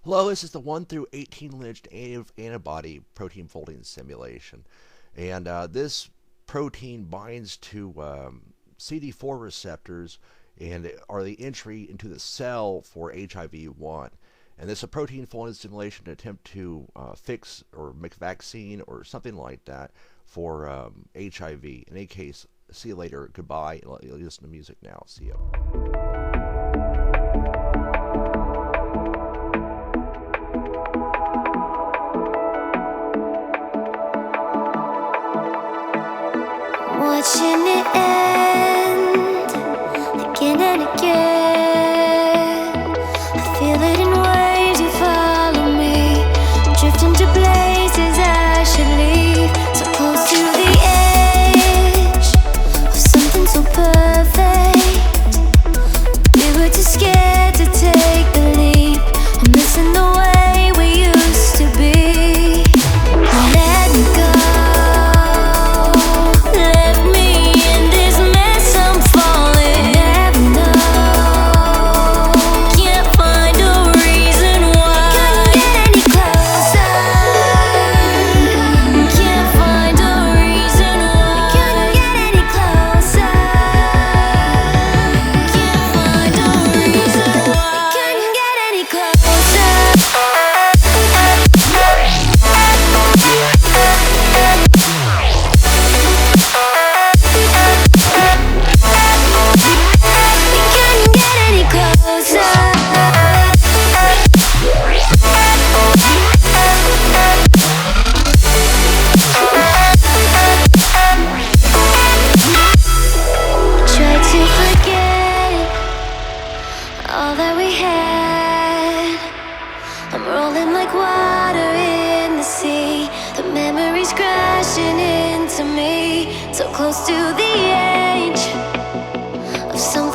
Hello, this is the 1 through 18 lineage naive antibody protein folding simulation. And this protein binds to CD4 receptors and are the entry into the cell for HIV-1. And this is a protein folding simulation to attempt to fix or make vaccine or something like that for HIV. In any case, see you later. Goodbye. Listen to music now. See you. Watching it end again and again. I feel it in waves, you follow me. I'm drifting to places I should leave. So close to the edge of something so perfect. We were too scared to take the leap. I'm missing the way we used to be. Let me go. All that we had, I'm rolling like water in the sea. The memories crashing into me, so close to the edge of something